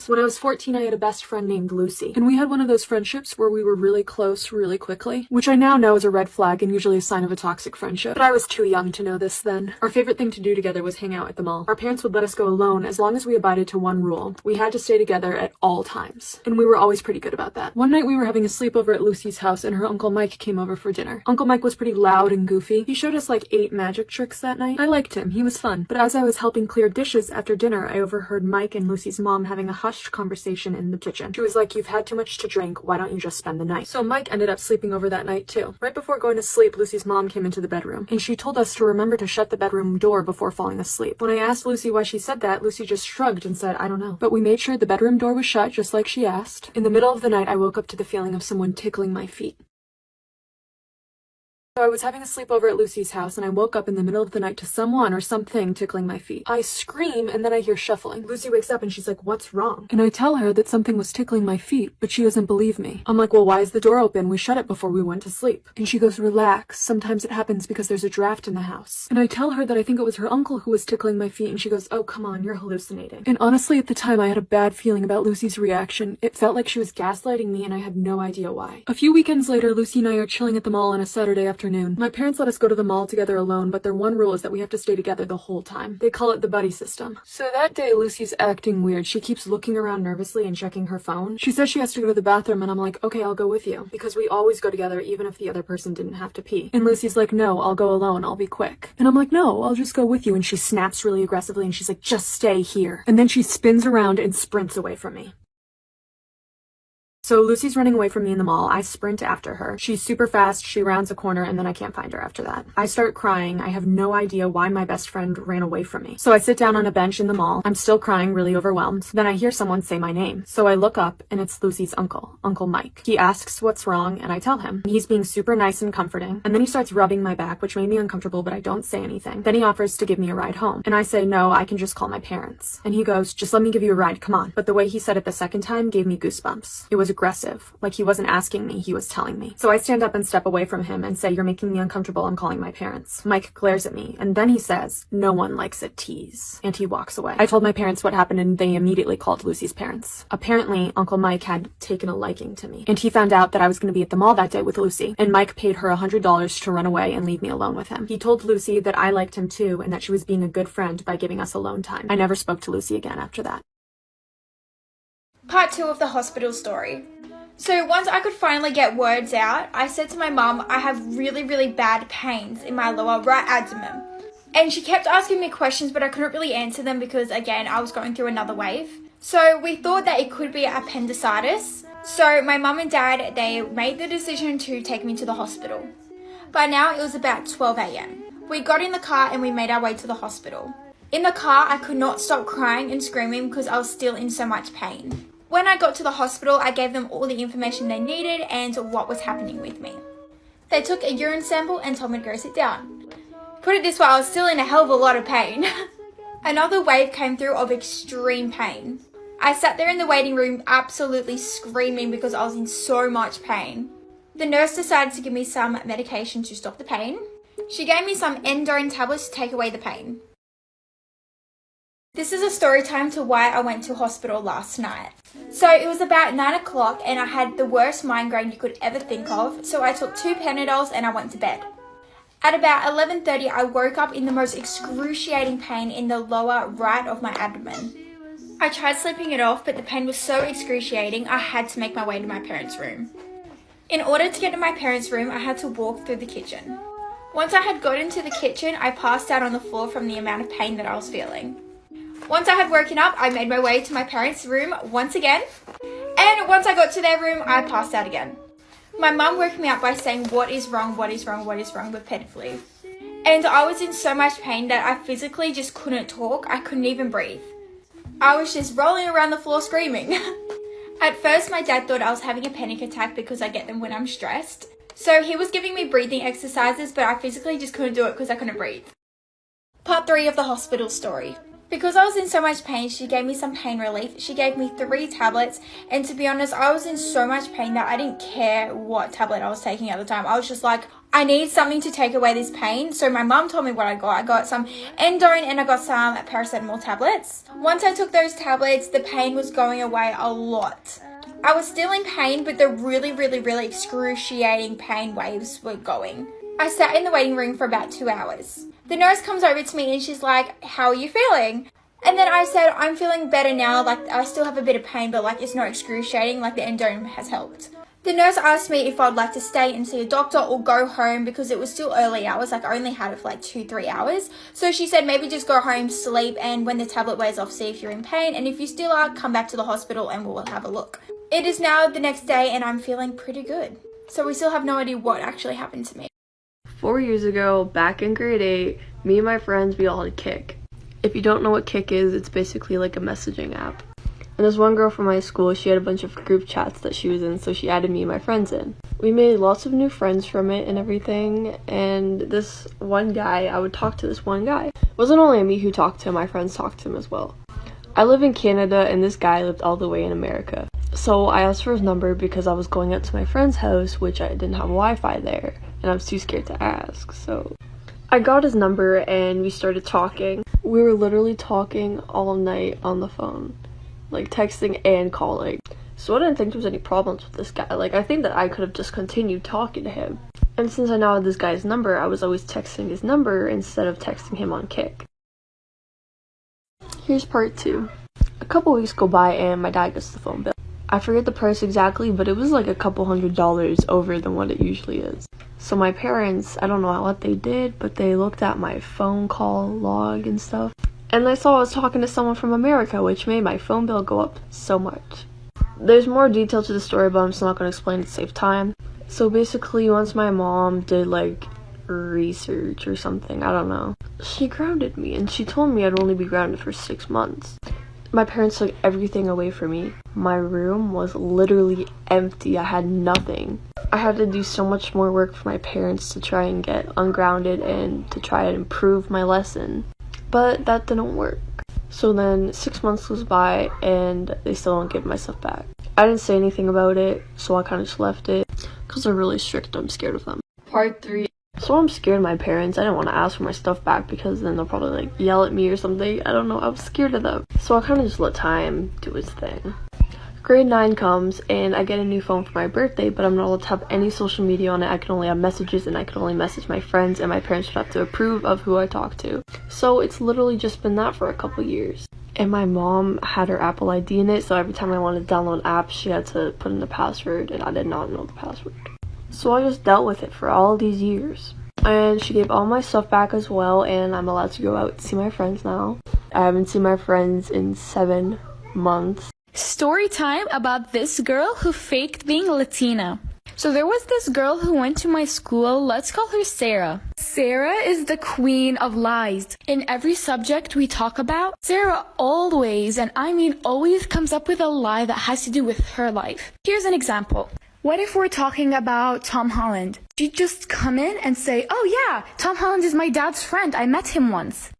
When I was 14, I had a best friend named Lucy, and we had one of those friendships where we were really close really quickly, which I now know is a red flag and usually a sign of a toxic friendship, but I was too young to know this then. Our favorite thing to do together was hang out at the mall. Our parents would let us go alone as long as we abided to one rule. We had to stay together at all times, and we were always pretty good about that. One night we were having a sleepover at Lucy's house and her Uncle Mike came over for dinner. Uncle Mike was pretty loud and goofy. He showed us like 8 magic tricks that night. I liked him, he was fun, but as I was helping clear dishes after dinner, I overheard Mike and Lucy's mom having a hushed conversation in the kitchen. She was like, "You've had too much to drink, why don't you just spend the night?" So Mike ended up sleeping over that night too. Right before going to sleep, Lucy's mom came into the bedroom, and she told us to remember to shut the bedroom door before falling asleep. When I asked Lucy why she said that, Lucy just shrugged and said, "I don't know." But we made sure the bedroom door was shut just like she asked. In the middle of the night, I woke up to the feeling of someone tickling my feet. So I was having a sleepover at Lucy's house and I woke up in the middle of the night to someone or something tickling my feet. I scream and then I hear shuffling. Lucy wakes up and she's like, "What's wrong?" And I tell her that something was tickling my feet, but she doesn't believe me. I'm like, "Well, why is the door open? We shut it before we went to sleep." And she goes, "Relax. Sometimes it happens because there's a draft in the house." And I tell her that I think it was her uncle who was tickling my feet and she goes, "Oh, come on, you're hallucinating." And honestly, at the time I had a bad feeling about Lucy's reaction. It felt like she was gaslighting me and I had no idea why. A few weekends later, Lucy and I are chilling at the mall on a Saturday afternoon. My parents let us go to the mall together alone, but their one rule is that we have to stay together the whole time. They call it the buddy system. So that day, Lucy's acting weird. She keeps looking around nervously and checking her phone. She says she has to go to the bathroom, and I'm like, "Okay, I'll go with you," because we always go together even if the other person didn't have to pee. And Lucy's like, "No, I'll go alone. I'll be quick." And I'm like, "No, I'll just go with you." And she snaps really aggressively, and she's like, "Just stay here." And then she spins around and sprints away from me. So Lucy's running away from me in the mall. I sprint after her. She's super fast. She rounds a corner and then I can't find her after that. I start crying. I have no idea why my best friend ran away from me. So I sit down on a bench in the mall. I'm still crying, really overwhelmed. Then I hear someone say my name. So I look up and it's Lucy's uncle, Uncle Mike. He asks what's wrong and I tell him. He's being super nice and comforting. And then he starts rubbing my back, which made me uncomfortable, but I don't say anything. Then he offers to give me a ride home. And I say, "No, I can just call my parents." And he goes, "Just let me give you a ride, come on." But the way he said it the second time gave me goosebumps. It was aggressive, like he wasn't asking me, he was telling me. So I stand up and step away from him and say, "You're making me uncomfortable, I'm calling my parents." Mike glares at me, and then he says, "No one likes a tease," and he walks away. I told my parents what happened and they immediately called Lucy's parents. Apparently, Uncle Mike had taken a liking to me, and he found out that I was going to be at the mall that day with Lucy, and Mike paid her $100 to run away and leave me alone with him. He told Lucy that I liked him too, and that she was being a good friend by giving us alone time. I never spoke to Lucy again after that. Part 2 of the hospital story. So once I could finally get words out, I said to my mum, "I have really, really bad pains in my lower right abdomen." And she kept asking me questions, but I couldn't really answer them because, again, I was going through another wave. So we thought that it could be appendicitis. So my mum and dad, they made the decision to take me to the hospital. By now, it was about 12 a.m. We got in the car and we made our way to the hospital. In the car, I could not stop crying and screaming because I was still in so much pain. When I got to the hospital, I gave them all the information they needed and what was happening with me. They took a urine sample and told me to go sit down. Put it this way, I was still in a hell of a lot of pain. Another wave came through of extreme pain. I sat there in the waiting room absolutely screaming because I was in so much pain. The nurse decided to give me some medication to stop the pain. She gave me some endone tablets to take away the pain. This is a story time to why I went to hospital last night. So it was about 9 o'clock and I had the worst migraine you could ever think of, so I took 2 Panadols and I went to bed. At about 11:30, I woke up in the most excruciating pain in the lower right of my abdomen. I tried sleeping it off, but the pain was so excruciating, I had to make my way to my parents' room. In order to get to my parents' room, I had to walk through the kitchen. Once I had gotten to the kitchen, I passed out on the floor from the amount of pain that I was feeling. Once I had woken up, I made my way to my parents' room once again, and once I got to their room, I passed out again. My mum woke me up by saying, "What is wrong, what is wrong, what is wrong," repeatedly. And I was in so much pain that I physically just couldn't talk, I couldn't even breathe. I was just rolling around the floor screaming. At first, my dad thought I was having a panic attack because I get them when I'm stressed. So he was giving me breathing exercises, but I physically just couldn't do it because I couldn't breathe. Part 3 of the hospital story. Because I was in so much pain, she gave me some pain relief. She gave me 3 tablets, and to be honest, I was in so much pain that I didn't care what tablet I was taking at the time. I was just like, I need something to take away this pain. So my mum told me what I got. I got some endone and I got some paracetamol tablets. Once I took those tablets, the pain was going away a lot. I was still in pain, but the really excruciating pain waves were going. I sat in the waiting room for about 2 hours. The nurse comes over to me and she's like, "How are you feeling?" And then I said, "I'm feeling better now. Like, I still have a bit of pain, but like, it's not excruciating. Like, the endone has helped." The nurse asked me if I'd like to stay and see a doctor or go home because it was still early hours. Like, I only had it for like 2-3 hours. So she said, maybe just go home, sleep, and when the tablet wears off, see if you're in pain. And if you still are, come back to the hospital and we'll have a look. It is now the next day and I'm feeling pretty good. So we still have no idea what actually happened to me. 4 years ago, back in grade 8, me and my friends, we all had Kik. If you don't know what Kik is, it's basically like a messaging app. And this one girl from my school, she had a bunch of group chats that she was in, so she added me and my friends in. We made lots of new friends from it and everything, and this one guy, I would talk to this one guy. It wasn't only me who talked to him, my friends talked to him as well. I live in Canada, and this guy lived all the way in America. So I asked for his number because I was going out to my friend's house, which I didn't have Wi-Fi there, and I was too scared to ask, so I got his number and we started talking. We were literally talking all night on the phone, like texting and calling. So I didn't think there was any problems with this guy. Like, I think that I could have just continued talking to him. And since I now had this guy's number, I was always texting his number instead of texting him on Kik. Here's part 2. A couple weeks go by and my dad gets the phone bill. I forget the price exactly, but it was like a couple $100 over than what it usually is. So my parents, I don't know what they did, but they looked at my phone call log and stuff. And they saw I was talking to someone from America, which made my phone bill go up so much. There's more detail to the story, but I'm still not going to explain it to save time. So basically, once my mom did like research or something, I don't know, she grounded me and she told me I'd only be grounded for 6 months. My parents took everything away from me. My room was literally empty. I had nothing. I had to do so much more work for my parents to try and get ungrounded and to try and improve my lesson. But that didn't work. So then 6 months goes by and they still don't give my stuff back. I didn't say anything about it, so I kind of just left it because they're really strict. I'm scared of them. Part 3. So I'm scared of my parents. I didn't want to ask for my stuff back because then they'll probably like yell at me or something. I don't know. I was scared of them. So I kind of just let time do its thing. Grade 9 comes and I get a new phone for my birthday, but I'm not allowed to have any social media on it. I can only have messages and I can only message my friends, and my parents would have to approve of who I talk to. So it's literally just been that for a couple years. And my mom had her Apple ID in it, so every time I wanted to download apps, she had to put in the password, and I did not know the password. So I just dealt with it for all these years. And she gave all my stuff back as well, and I'm allowed to go out and see my friends now. I haven't seen my friends in 7 months. Story time about this girl who faked being Latina. So there was this girl who went to my school. Let's call her Sarah. Sarah is the queen of lies. In every subject we talk about, Sarah always, and I mean always, comes up with a lie that has to do with her life. Here's an example. What if we're talking about Tom Holland? She'd just come in and say, "Oh yeah, Tom Holland is my dad's friend. I met him once."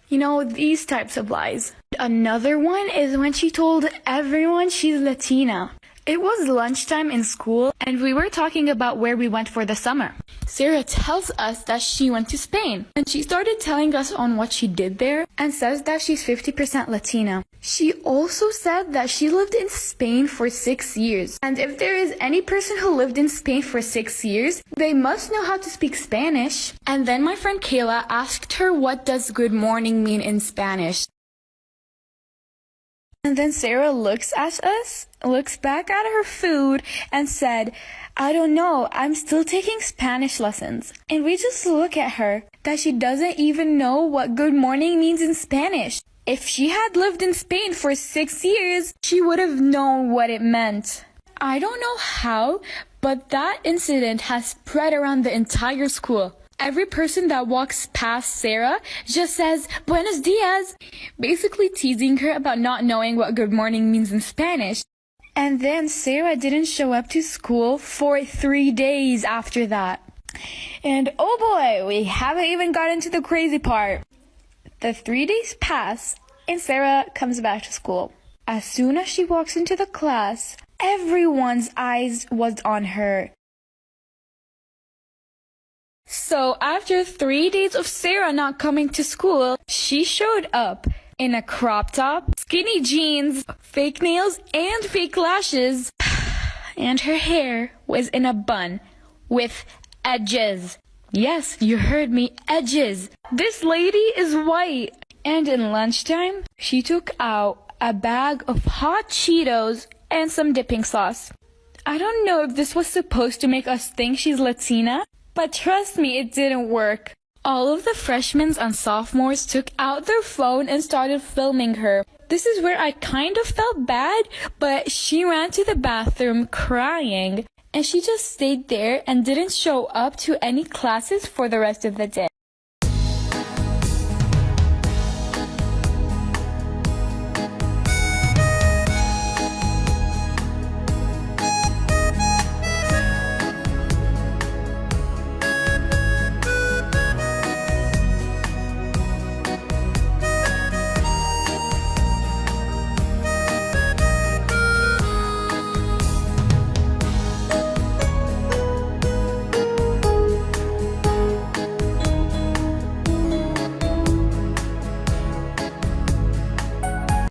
You know, these types of lies. Another one is when she told everyone she's Latina. It was lunchtime in school and we were talking about where we went for the summer. Sarah tells us that she went to Spain and she started telling us on what she did there and says that she's 50% Latina. She also said that she lived in Spain for 6 years. And if there is any person who lived in Spain for 6 years, they must know how to speak Spanish. And then my friend Kayla asked her, what does good morning mean in Spanish? And then Sarah looks at us, looks back at her food, and said, "I don't know, I'm still taking Spanish lessons." And we just look at her, that she doesn't even know what good morning means in Spanish. If she had lived in Spain for 6 years, she would have known what it meant. I don't know how, but that incident has spread around the entire school. Every person that walks past Sarah just says, "Buenos dias," basically teasing her about not knowing what good morning means in Spanish. And then Sarah didn't show up to school for 3 days after that. And oh boy, we haven't even gotten to the crazy part. The 3 days pass and Sarah comes back to school. As soon as she walks into the class, everyone's eyes was on her. So after 3 days of Sarah not coming to school, she showed up in a crop top, skinny jeans, fake nails, and fake lashes. And her hair was in a bun with edges. Yes, you heard me, edges. This lady is white. And in lunchtime, she took out a bag of hot Cheetos and some dipping sauce. I don't know if this was supposed to make us think she's Latina, but trust me, it didn't work. All of the freshmen and sophomores took out their phone and started filming her. This is where I kind of felt bad, but she ran to the bathroom crying, and she just stayed there and didn't show up to any classes for the rest of the day.